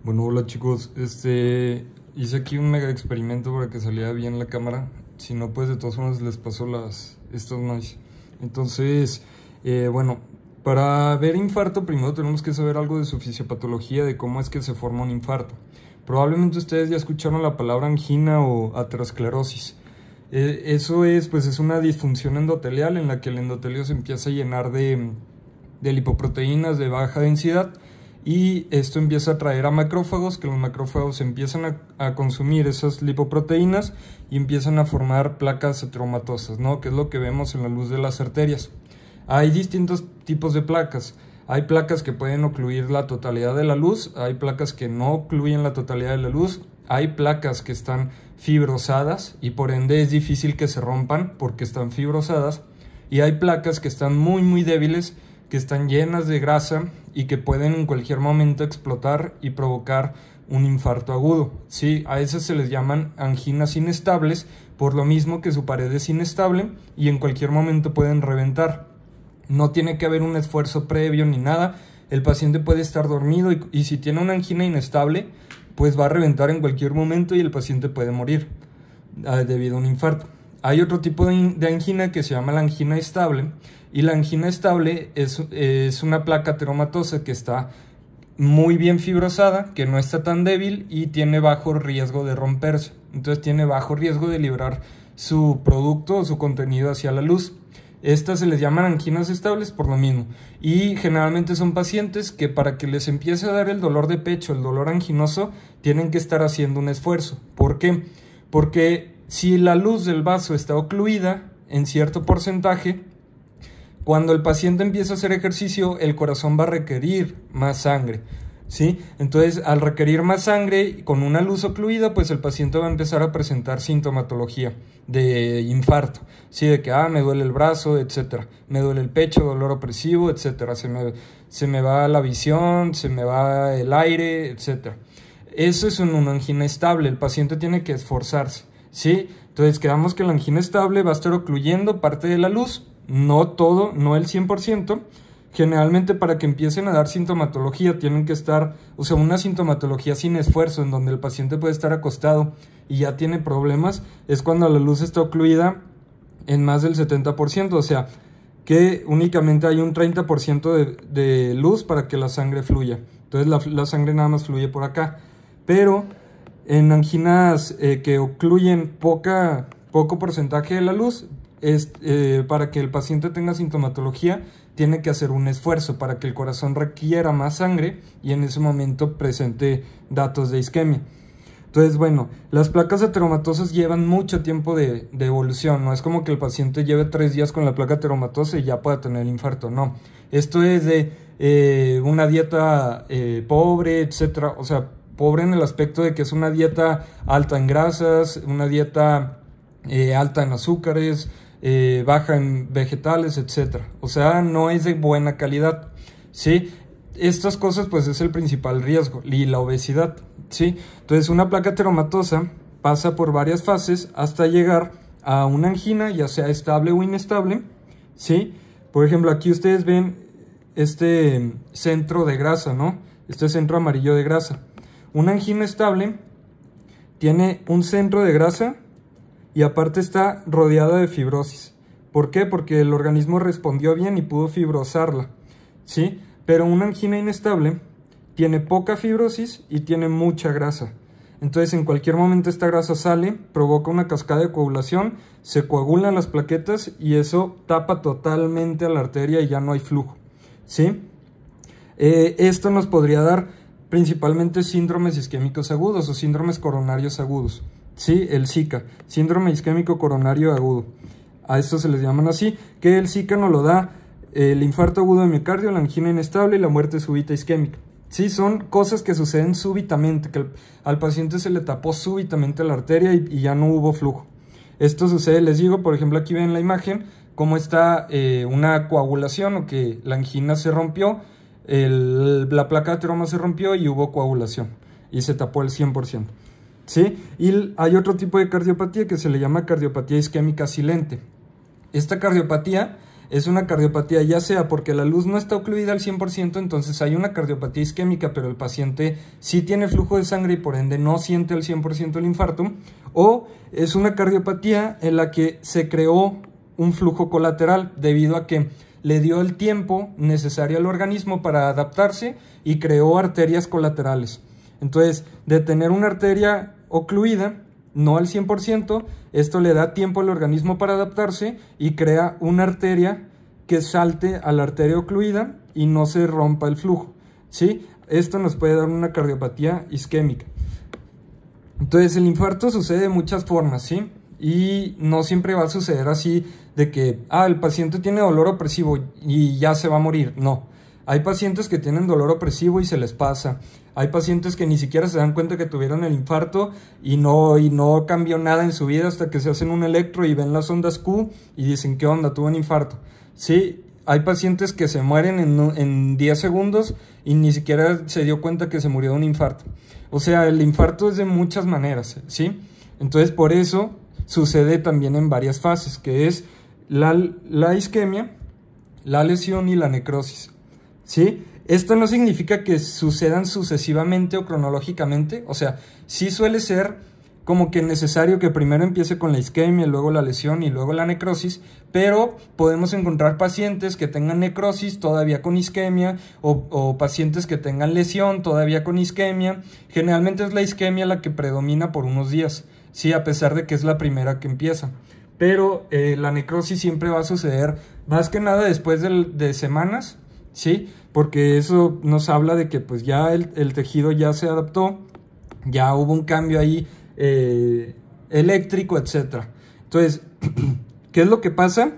Bueno, hola chicos, hice aquí un mega experimento para que saliera bien la cámara. Si no, pues de todas formas les paso estos noise. Entonces, bueno, para ver infarto primero tenemos que saber algo de su fisiopatología, de cómo es que se forma un infarto. Probablemente ustedes ya escucharon la palabra angina o aterosclerosis. Eso es, pues es una disfunción endotelial en la que el endotelio se empieza a llenar de lipoproteínas de baja densidad, y esto empieza a atraer a macrófagos, que los macrófagos empiezan a consumir esas lipoproteínas y empiezan a formar placas ateromatosas, ¿no? Que es lo que vemos en la luz de las arterias. Hay distintos tipos de placas. Hay placas que pueden ocluir la totalidad de la luz, hay placas que no ocluyen la totalidad de la luz, hay placas que están fibrosadas y por ende es difícil que se rompan porque están fibrosadas, y hay placas que están muy débiles, que están llenas de grasa y que pueden en cualquier momento explotar y provocar un infarto agudo. Sí, a esas se les llaman anginas inestables, por lo mismo que su pared es inestable y en cualquier momento pueden reventar. No tiene que haber un esfuerzo previo ni nada, el paciente puede estar dormido y si tiene una angina inestable, pues va a reventar en cualquier momento y el paciente puede morir debido a un infarto. Hay otro tipo de angina que se llama la angina estable, y la angina estable es una placa ateromatosa que está muy bien fibrosada, que no está tan débil y tiene bajo riesgo de romperse. Entonces tiene bajo riesgo de liberar su producto o su contenido hacia la luz. Estas se les llaman anginas estables por lo mismo, y generalmente son pacientes que para que les empiece a dar el dolor de pecho, el dolor anginoso, tienen que estar haciendo un esfuerzo. ¿Por qué? Porque si la luz del vaso está ocluida en cierto porcentaje, cuando el paciente empieza a hacer ejercicio, el corazón va a requerir más sangre, ¿sí? Entonces, al requerir más sangre con una luz ocluida, pues el paciente va a empezar a presentar sintomatología de infarto, ¿sí? De que, me duele el brazo, etcétera, me duele el pecho, dolor opresivo, etcétera, se me va la visión, se me va el aire, etcétera. Eso es una angina estable, el paciente tiene que esforzarse, ¿sí? Entonces, quedamos que la angina estable va a estar ocluyendo parte de la luz, no todo, no el 100%. Generalmente para que empiecen a dar sintomatología tienen que estar, o sea, una sintomatología sin esfuerzo, en donde el paciente puede estar acostado y ya tiene problemas, es cuando la luz está ocluida en más del 70%, o sea, que únicamente hay un 30% de luz para que la sangre fluya. Entonces la sangre nada más fluye por acá. Pero en anginas que ocluyen poco porcentaje de la luz, para que el paciente tenga sintomatología, tiene que hacer un esfuerzo para que el corazón requiera más sangre y en ese momento presente datos de isquemia. Entonces, bueno, las placas ateromatosas llevan mucho tiempo de evolución, no es como que el paciente lleve 3 días con la placa ateromatosa y ya pueda tener el infarto, no. Esto es de una dieta pobre, etcétera, o sea, pobre en el aspecto de que es una dieta alta en grasas, una dieta alta en azúcares, baja en vegetales, etcétera. O sea, no es de buena calidad, ¿sí? Estas cosas pues es el principal riesgo, y la obesidad, ¿sí? Entonces una placa ateromatosa pasa por varias fases hasta llegar a una angina, ya sea estable o inestable, ¿sí? Por ejemplo, aquí ustedes ven este centro de grasa, ¿no? Este centro amarillo de grasa. Una angina estable tiene un centro de grasa y aparte está rodeada de fibrosis. ¿Por qué? Porque el organismo respondió bien y pudo fibrosarla, ¿sí? Pero una angina inestable tiene poca fibrosis y tiene mucha grasa. Entonces en cualquier momento esta grasa sale, provoca una cascada de coagulación, se coagulan las plaquetas y eso tapa totalmente a la arteria y ya no hay flujo, ¿sí? Esto nos podría dar principalmente síndromes isquémicos agudos o síndromes coronarios agudos. Sí, el SICA, síndrome isquémico coronario agudo. A esto se les llaman así, que el SICA nos lo da el infarto agudo de miocardio, la angina inestable y la muerte súbita isquémica. Sí, son cosas que suceden súbitamente, que al paciente se le tapó súbitamente la arteria y ya no hubo flujo. Esto sucede, les digo, por ejemplo, aquí ven la imagen, cómo está una coagulación o que la angina se rompió, la placa de ateroma se rompió y hubo coagulación y se tapó el 100%. ¿Sí? Y hay otro tipo de cardiopatía que se le llama cardiopatía isquémica silente. Esta cardiopatía es una cardiopatía, ya sea porque la luz no está ocluida al 100%, entonces hay una cardiopatía isquémica, pero el paciente sí tiene flujo de sangre y por ende no siente al 100% el infarto, o es una cardiopatía en la que se creó un flujo colateral debido a que le dio el tiempo necesario al organismo para adaptarse y creó arterias colaterales. Entonces, de tener una arteria ocluida, no al 100%, esto le da tiempo al organismo para adaptarse y crea una arteria que salte a la arteria ocluida y no se rompa el flujo, ¿sí? Esto nos puede dar una cardiopatía isquémica. Entonces, el infarto sucede de muchas formas, ¿sí? Y no siempre va a suceder así de que, el paciente tiene dolor opresivo y ya se va a morir. No, hay pacientes que tienen dolor opresivo y se les pasa. Hay pacientes que ni siquiera se dan cuenta que tuvieron el infarto y no cambió nada en su vida hasta que se hacen un electro y ven las ondas Q y dicen, ¿qué onda? Tuve un infarto. Sí, hay pacientes que se mueren en 10 segundos y ni siquiera se dio cuenta que se murió de un infarto. O sea, el infarto es de muchas maneras, ¿sí? Entonces, por eso sucede también en varias fases, que es la isquemia, la lesión y la necrosis, ¿sí? Esto no significa que sucedan sucesivamente o cronológicamente, o sea, sí suele ser como que necesario que primero empiece con la isquemia, luego la lesión y luego la necrosis, pero podemos encontrar pacientes que tengan necrosis todavía con isquemia o pacientes que tengan lesión todavía con isquemia. Generalmente es la isquemia la que predomina por unos días, sí, a pesar de que es la primera que empieza. Pero la necrosis siempre va a suceder más que nada después de semanas, ¿sí? Porque eso nos habla de que pues ya el tejido ya se adaptó, ya hubo un cambio ahí eléctrico, etc. Entonces, ¿qué es lo que pasa?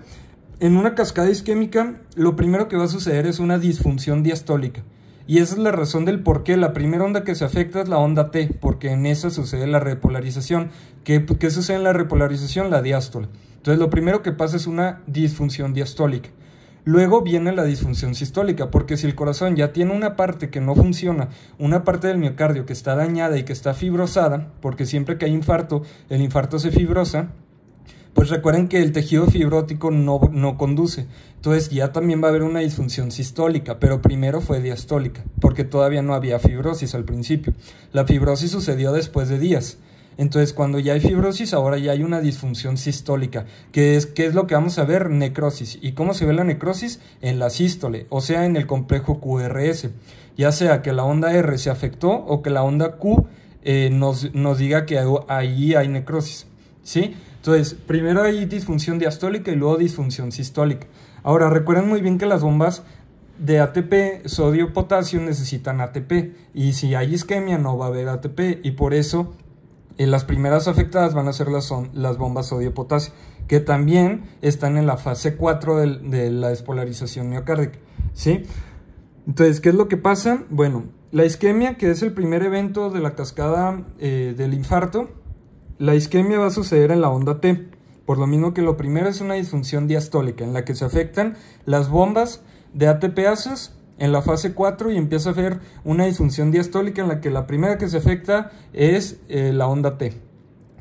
En una cascada isquémica, lo primero que va a suceder es una disfunción diastólica. Y esa es la razón del por qué la primera onda que se afecta es la onda T, porque en esa sucede la repolarización. ¿Qué sucede en la repolarización? La diástole. Entonces, lo primero que pasa es una disfunción diastólica. Luego viene la disfunción sistólica, porque si el corazón ya tiene una parte que no funciona, una parte del miocardio que está dañada y que está fibrosada, porque siempre que hay infarto, el infarto se fibrosa, pues recuerden que el tejido fibrótico no conduce. Entonces ya también va a haber una disfunción sistólica, pero primero fue diastólica, porque todavía no había fibrosis al principio. La fibrosis sucedió después de días. Entonces, cuando ya hay fibrosis, ahora ya hay una disfunción sistólica. ¿Qué es lo que vamos a ver? Necrosis. ¿Y cómo se ve la necrosis? En la sístole, o sea, en el complejo QRS. Ya sea que la onda R se afectó o que la onda Q nos diga que ahí hay necrosis, ¿sí? Entonces, primero hay disfunción diastólica y luego disfunción sistólica. Ahora, recuerden muy bien que las bombas de ATP, sodio, potasio, necesitan ATP. Y si hay isquemia, no va a haber ATP. Y por eso las primeras afectadas van a ser las bombas sodio-potasio, que también están en la fase 4 de la despolarización miocárdica, ¿sí? Entonces, ¿qué es lo que pasa? Bueno, la isquemia, que es el primer evento de la cascada del infarto, la isquemia va a suceder en la onda T, por lo mismo que lo primero es una disfunción diastólica, en la que se afectan las bombas de ATPases en la fase 4 y empieza a haber una disfunción diastólica en la que la primera que se afecta es la onda T,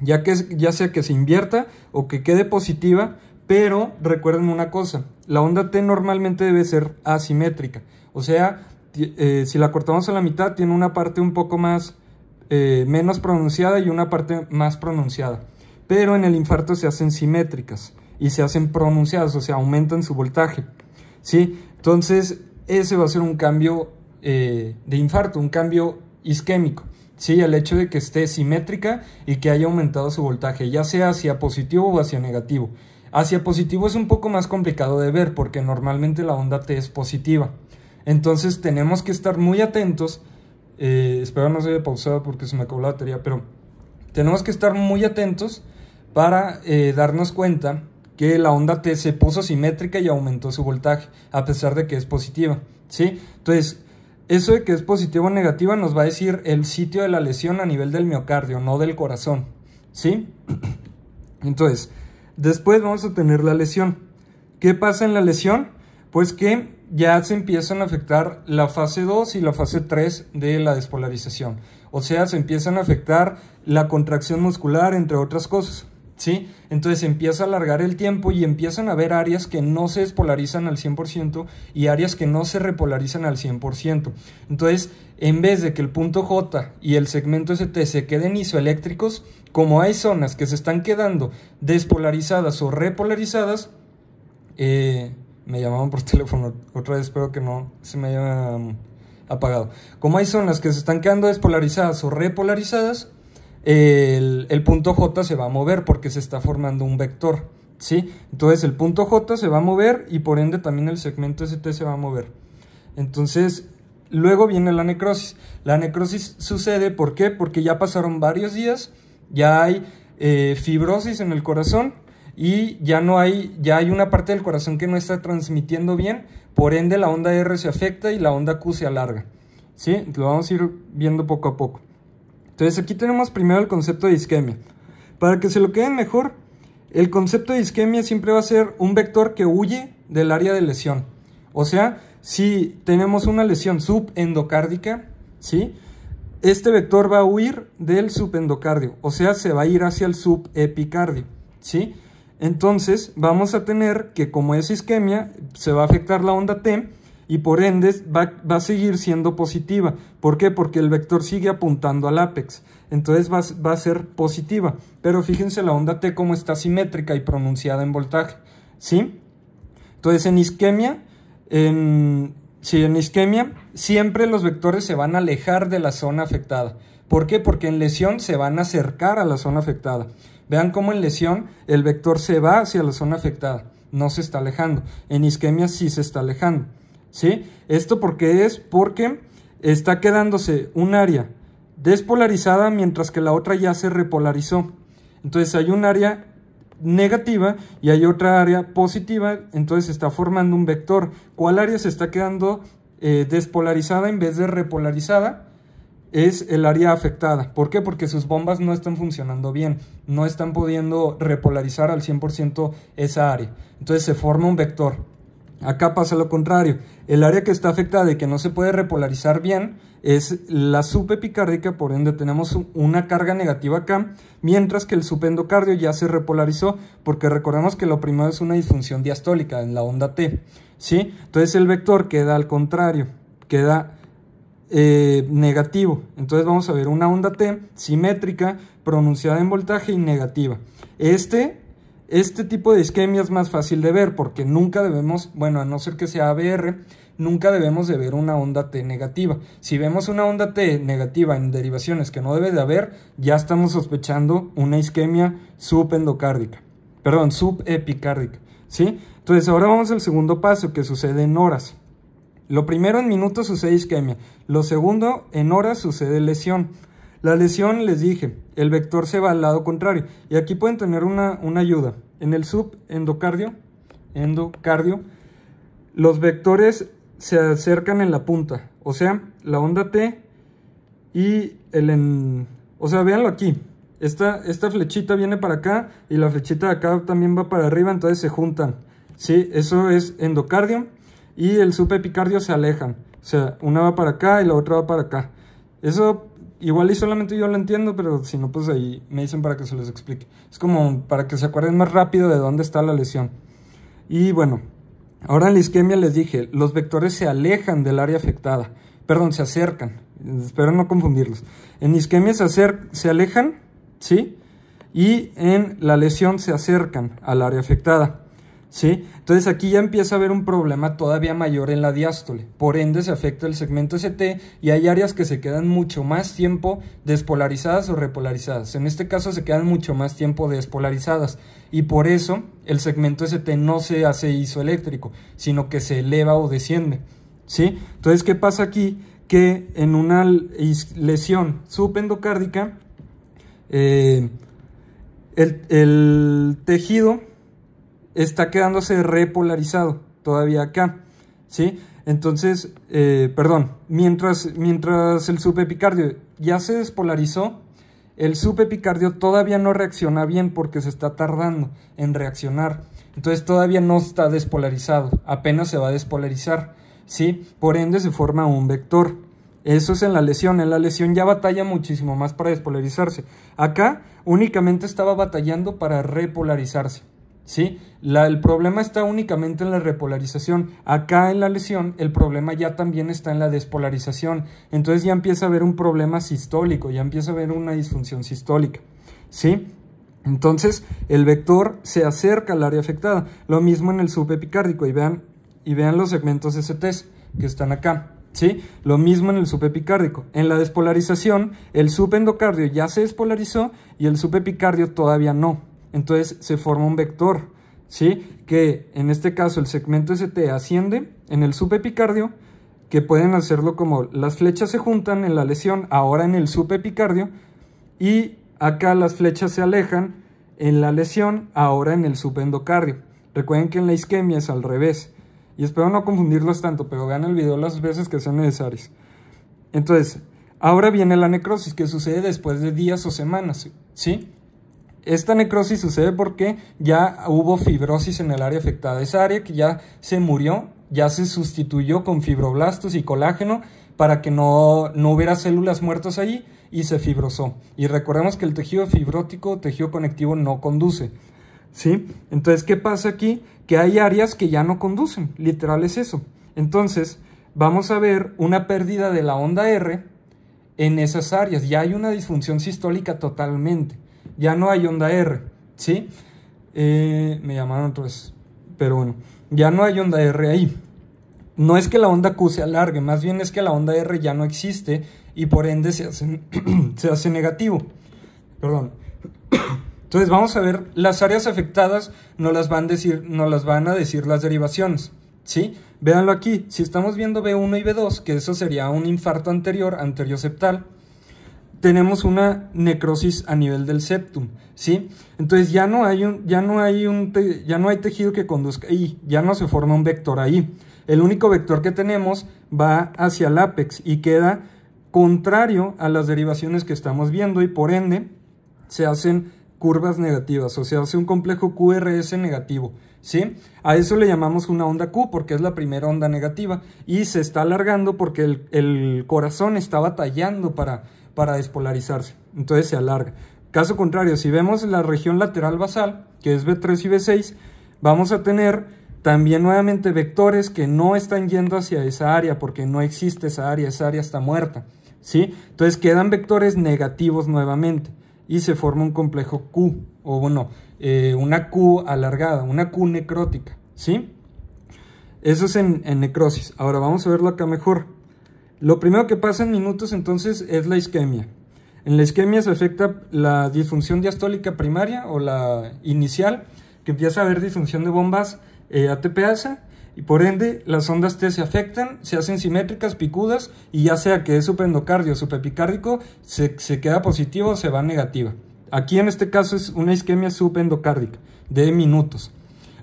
ya sea que se invierta o que quede positiva, pero recuerden una cosa, la onda T normalmente debe ser asimétrica, o sea, si la cortamos a la mitad tiene una parte un poco más menos pronunciada y una parte más pronunciada, pero en el infarto se hacen simétricas y se hacen pronunciadas, o sea, aumentan su voltaje, ¿sí? Entonces, ese va a ser un cambio de infarto, un cambio isquémico, ¿sí? El hecho de que esté simétrica y que haya aumentado su voltaje, ya sea hacia positivo o hacia negativo. Hacia positivo es un poco más complicado de ver porque normalmente la onda T es positiva. Entonces tenemos que estar muy atentos, espero no se haya pausado porque se me acabó la batería, pero tenemos que estar muy atentos para darnos cuenta que la onda T se puso simétrica y aumentó su voltaje, a pesar de que es positiva, ¿sí? Entonces, eso de que es positiva o negativa nos va a decir el sitio de la lesión a nivel del miocardio, no del corazón, ¿sí? Entonces, después vamos a tener la lesión. ¿Qué pasa en la lesión? Pues que ya se empiezan a afectar la fase 2 y la fase 3 de la despolarización. O sea, se empiezan a afectar la contracción muscular, entre otras cosas. ¿sí? Entonces empieza a alargar el tiempo y empiezan a haber áreas que no se despolarizan al 100% y áreas que no se repolarizan al 100%. Entonces, en vez de que el punto J y el segmento ST se queden isoeléctricos, como hay zonas que se están quedando despolarizadas o repolarizadas, me llamaban por teléfono, otra vez espero que no se me haya apagado. Como hay zonas que se están quedando despolarizadas o repolarizadas, el punto J se va a mover porque se está formando un vector, ¿sí? Entonces el punto J se va a mover y por ende también el segmento ST se va a mover. Entonces, luego viene la necrosis. La necrosis sucede, ¿por qué? Porque ya pasaron varios días, ya hay fibrosis en el corazón y ya hay una parte del corazón que no está transmitiendo bien, por ende la onda R se afecta y la onda Q se alarga, ¿sí? Lo vamos a ir viendo poco a poco. Entonces aquí tenemos primero el concepto de isquemia. Para que se lo queden mejor, el concepto de isquemia siempre va a ser un vector que huye del área de lesión. O sea, si tenemos una lesión subendocárdica, ¿sí? Este vector va a huir del subendocardio, o sea, se va a ir hacia el subepicardio, ¿sí? Entonces vamos a tener que, como es isquemia, se va a afectar la onda T y por ende va a seguir siendo positiva. ¿Por qué? Porque el vector sigue apuntando al ápex, entonces va a ser positiva. Pero fíjense la onda T como está simétrica y pronunciada en voltaje, ¿sí? Entonces en isquemia, en isquemia siempre los vectores se van a alejar de la zona afectada. ¿Por qué? Porque en lesión se van a acercar a la zona afectada. Vean cómo en lesión el vector se va hacia la zona afectada, no se está alejando. En isquemia sí se está alejando, ¿sí? ¿Esto por qué es? Porque está quedándose un área despolarizada mientras que la otra ya se repolarizó. Entonces hay un área negativa y hay otra área positiva, entonces se está formando un vector. ¿Cuál área se está quedando despolarizada en vez de repolarizada? Es el área afectada. ¿Por qué? Porque sus bombas no están funcionando bien, no están pudiendo repolarizar al 100% esa área. Entonces se forma un vector. Acá pasa lo contrario. El área que está afectada y que no se puede repolarizar bien es la subepicárdica, por ende tenemos una carga negativa acá, mientras que el subendocardio ya se repolarizó, porque recordemos que lo primero es una disfunción diastólica en la onda T, ¿sí? Entonces el vector queda al contrario, queda negativo. Entonces vamos a ver una onda T simétrica, pronunciada en voltaje y negativa. Este tipo de isquemia es más fácil de ver porque nunca debemos, bueno, a no ser que sea ABR, nunca debemos de ver una onda T negativa. Si vemos una onda T negativa en derivaciones que no debe de haber, ya estamos sospechando una isquemia subepicárdica, ¿sí? Entonces ahora vamos al segundo paso que sucede en horas. Lo primero, en minutos sucede isquemia. Lo segundo, en horas sucede lesión. La lesión, les dije, el vector se va al lado contrario. Y aquí pueden tener una ayuda. En el subendocardio, los vectores se acercan en la punta. O sea, la onda T y o sea, véanlo aquí. Esta flechita viene para acá y la flechita de acá también va para arriba, entonces se juntan. ¿Sí? Eso es endocardio. Y el subepicardio se alejan, o sea, una va para acá y la otra va para acá. Eso igual y solamente yo lo entiendo, pero si no, pues ahí me dicen para que se les explique. Es como para que se acuerden más rápido de dónde está la lesión. Y bueno, ahora en la isquemia les dije, los vectores se alejan del área afectada, perdón, se acercan, espero no confundirlos. En isquemia se alejan, ¿sí? Y en la lesión se acercan al área afectada, ¿sí? Entonces aquí ya empieza a haber un problema todavía mayor en la diástole, por ende se afecta el segmento ST y hay áreas que se quedan mucho más tiempo despolarizadas o repolarizadas. En este caso se quedan mucho más tiempo despolarizadas y por eso el segmento ST no se hace isoeléctrico, sino que se eleva o desciende, ¿sí? Entonces, ¿qué pasa aquí? Que en una lesión subendocárdica el tejido está quedándose repolarizado todavía acá, ¿sí? Entonces, mientras el subepicardio ya se despolarizó, el subepicardio todavía no reacciona bien porque se está tardando en reaccionar. Entonces todavía no está despolarizado, apenas se va a despolarizar, ¿sí? Por ende se forma un vector, Eso es en la lesión ya batalla muchísimo más para despolarizarse. Acá únicamente estaba batallando para repolarizarse, ¿sí? El problema está únicamente en la repolarización. Acá en la lesión el problema ya también está en la despolarización. Entonces ya empieza a haber un problema sistólico, ya empieza a haber una disfunción sistólica, ¿sí? Entonces el vector se acerca al área afectada. Lo mismo en el subepicárdico y vean los segmentos STs que están acá. ¿Sí? Lo mismo en el subepicárdico. En la despolarización, el subendocardio ya se despolarizó y el subepicardio todavía no. Entonces se forma un vector, ¿sí? Que en este caso el segmento ST asciende en el subepicardio, que pueden hacerlo como las flechas se juntan en la lesión, ahora en el subepicardio, y acá las flechas se alejan en la lesión, ahora en el subendocardio. Recuerden que en la isquemia es al revés. Y espero no confundirlos tanto, pero vean el video las veces que sean necesarias. Entonces, ahora viene la necrosis, que sucede después de días o semanas, ¿sí? Esta necrosis sucede porque ya hubo fibrosis en el área afectada. Esa área que ya se murió, ya se sustituyó con fibroblastos y colágeno para que no hubiera células muertas ahí y se fibrosó. Y recordemos que el tejido fibrótico, tejido conectivo, no conduce, ¿sí? Entonces, ¿qué pasa aquí? Que hay áreas que ya no conducen, literal es eso. Entonces, vamos a ver una pérdida de la onda R en esas áreas. Ya hay una disfunción sistólica totalmente. Ya no hay onda R, ¿sí? Me llamaron otra vez, pero bueno, ya no hay onda R ahí. No es que la onda Q se alargue, más bien es que la onda R ya no existe y por ende se hace negativo. Perdón. Entonces vamos a ver las áreas afectadas, nos las van a decir las derivaciones, ¿sí? Véanlo aquí, si estamos viendo B1 y B2, que eso sería un infarto anterior-septal, tenemos una necrosis a nivel del septum, ¿sí? Entonces ya no hay tejido que conduzca ahí, ya no se forma un vector ahí. El único vector que tenemos va hacia el ápex y queda contrario a las derivaciones que estamos viendo y por ende se hacen curvas negativas, o sea, hace un complejo QRS negativo, ¿sí? A eso le llamamos una onda Q porque es la primera onda negativa y se está alargando porque el corazón está batallando para despolarizarse, entonces se alarga. Caso contrario, si vemos la región lateral basal, que es B3 y B6, vamos a tener también nuevamente vectores que no están yendo hacia esa área porque no existe esa área está muerta, ¿sí? Entonces quedan vectores negativos nuevamente y se forma un complejo Q, o bueno, una Q alargada, una Q necrótica, ¿sí? Eso es en necrosis. Ahora vamos a verlo acá mejor. Lo primero que pasa en minutos entonces es la isquemia. En la isquemia se afecta la disfunción diastólica primaria o la inicial, que empieza a haber disfunción de bombas ATPasa, y por ende las ondas T se afectan, se hacen simétricas, picudas, y ya sea que es subendocardio o subepicárdico, se queda positivo o se va negativa. Aquí en este caso es una isquemia subendocárdica de minutos.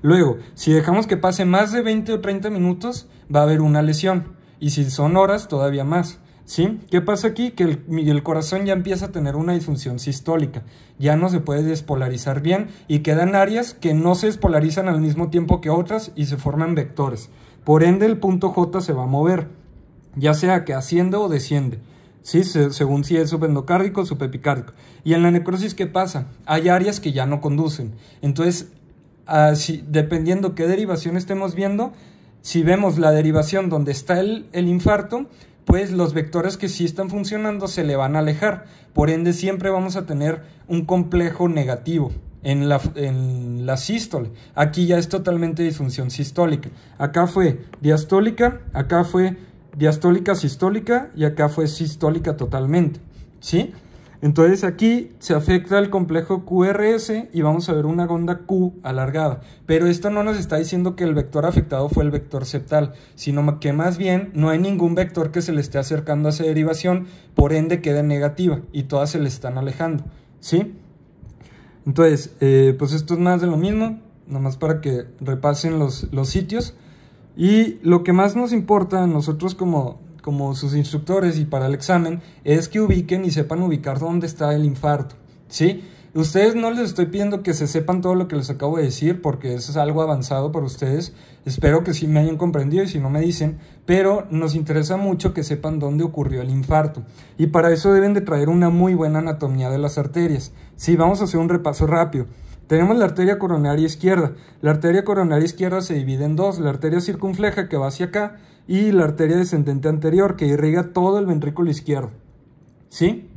Luego, si dejamos que pase más de 20 o 30 minutos, va a haber una lesión, y si son horas, todavía más, ¿sí? ¿Qué pasa aquí? Que el corazón ya empieza a tener una disfunción sistólica, ya no se puede despolarizar bien y quedan áreas que no se despolarizan al mismo tiempo que otras y se forman vectores. Por ende el punto J se va a mover, ya sea que asciende o desciende, ¿sí? Según si es subendocárdico o subepicárdico. Y en la necrosis, ¿qué pasa? Hay áreas que ya no conducen. Entonces, dependiendo qué derivación estemos viendo, si vemos la derivación donde está el infarto, pues los vectores que sí están funcionando se le van a alejar. Por ende, siempre vamos a tener un complejo negativo en la sístole. Aquí ya es totalmente disfunción sistólica. Acá fue diastólica, acá fue diastólica sistólica y acá fue sistólica totalmente, ¿sí? Entonces aquí se afecta el complejo QRS y vamos a ver una onda Q alargada. Pero esto no nos está diciendo que el vector afectado fue el vector septal, sino que más bien no hay ningún vector que se le esté acercando a esa derivación, por ende queda negativa y todas se le están alejando, ¿sí? Entonces, pues esto es más de lo mismo, nomás para que repasen los sitios. Y lo que más nos importa a nosotros como sus instructores y para el examen es que ubiquen y sepan ubicar dónde está el infarto, ¿sí? Ustedes no les estoy pidiendo que se sepan todo lo que les acabo de decir, porque eso es algo avanzado para ustedes. Espero que sí me hayan comprendido y si no me dicen, pero nos interesa mucho que sepan dónde ocurrió el infarto. Y para eso deben de traer una muy buena anatomía de las arterias. Sí, vamos a hacer un repaso rápido. Tenemos la arteria coronaria izquierda. La arteria coronaria izquierda se divide en dos, la arteria circunfleja que va hacia acá y la arteria descendente anterior que irriga todo el ventrículo izquierdo. ¿Sí?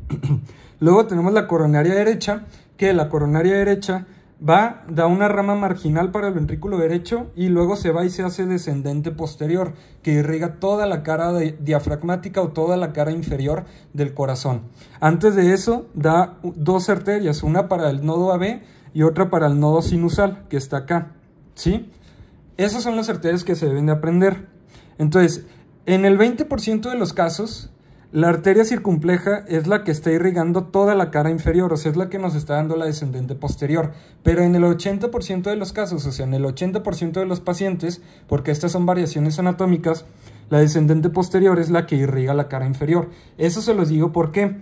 Luego tenemos la coronaria derecha, que la coronaria derecha da una rama marginal para el ventrículo derecho y luego se va y se hace descendente posterior, que irriga toda la cara diafragmática o toda la cara inferior del corazón. Antes de eso da dos arterias, una para el nodo AB y otra para el nodo sinusal, que está acá, ¿sí? Esas son las arterias que se deben de aprender. Entonces, en el 20% de los casos, la arteria circunfleja es la que está irrigando toda la cara inferior, o sea, es la que nos está dando la descendente posterior. Pero en el 80% de los casos, o sea, en el 80% de los pacientes, porque estas son variaciones anatómicas, la descendente posterior es la que irriga la cara inferior. Eso se los digo ¿por qué?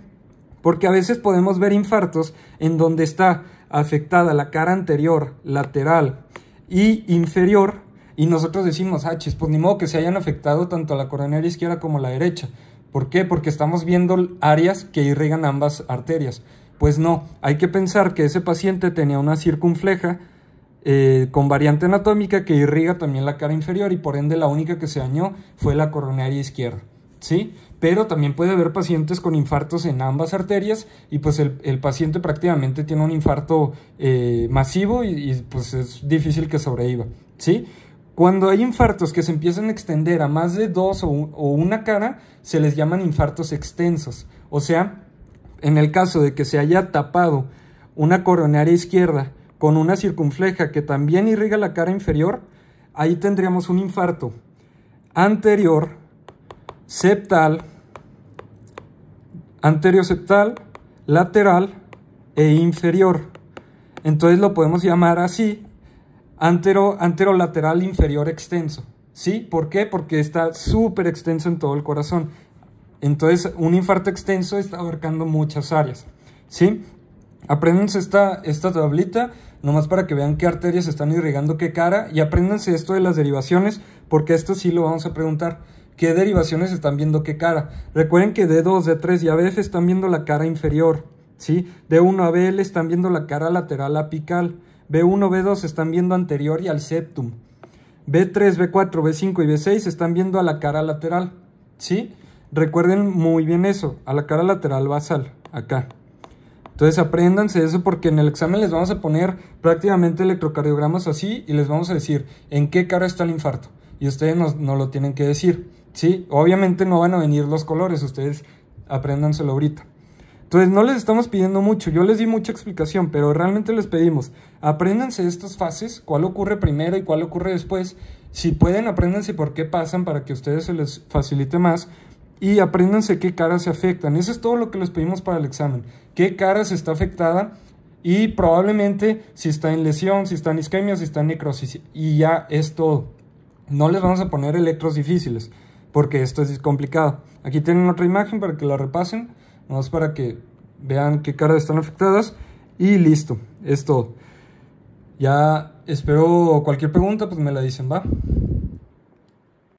Porque a veces podemos ver infartos en donde está afectada la cara anterior, lateral y inferior, y nosotros decimos, pues ni modo que se hayan afectado tanto la coronaria izquierda como la derecha. ¿Por qué? Porque estamos viendo áreas que irrigan ambas arterias. Pues no, hay que pensar que ese paciente tenía una circunfleja con variante anatómica que irriga también la cara inferior y por ende la única que se dañó fue la coronaria izquierda, ¿sí? Pero también puede haber pacientes con infartos en ambas arterias y pues el paciente prácticamente tiene un infarto masivo y pues es difícil que sobreviva, ¿sí? Cuando hay infartos que se empiezan a extender a más de dos o una cara, se les llaman infartos extensos. O sea, en el caso de que se haya tapado una coronaria izquierda con una circunfleja que también irriga la cara inferior, ahí tendríamos un infarto anterior septal, lateral e inferior. Entonces lo podemos llamar así, anterolateral inferior extenso. ¿Sí? ¿Por qué? Porque está súper extenso en todo el corazón. Entonces, un infarto extenso está abarcando muchas áreas. ¿Sí? Apréndanse esta tablita, nomás para que vean qué arterias están irrigando qué cara, y apréndanse esto de las derivaciones, porque esto sí lo vamos a preguntar. ¿Qué derivaciones están viendo qué cara? Recuerden que D2, D3 y ABF están viendo la cara inferior. ¿Sí? D1 a BL están viendo la cara lateral apical. B1, B2 están viendo anterior y al septum. B3, B4, B5 y B6 están viendo a la cara lateral. ¿Sí? Recuerden muy bien eso, a la cara lateral basal, acá. Entonces apréndanse eso porque en el examen les vamos a poner prácticamente electrocardiogramas así y les vamos a decir en qué cara está el infarto. Y ustedes nos lo tienen que decir, ¿sí? Obviamente no van a venir los colores, ustedes apréndanselo ahorita. Entonces no les estamos pidiendo mucho, yo les di mucha explicación, pero realmente les pedimos, apréndanse estas fases, cuál ocurre primero y cuál ocurre después. Si pueden, apréndanse por qué pasan para que a ustedes se les facilite más. Y apréndanse qué caras se afectan. Eso es todo lo que les pedimos para el examen. Qué cara se está afectada y probablemente si está en lesión, si está en isquemia, si está en necrosis. Y ya es todo. No les vamos a poner electros difíciles porque esto es complicado. Aquí tienen otra imagen para que la repasen. Vamos para que vean qué caras están afectadas. Y listo, es todo. Ya espero cualquier pregunta, pues me la dicen, ¿va?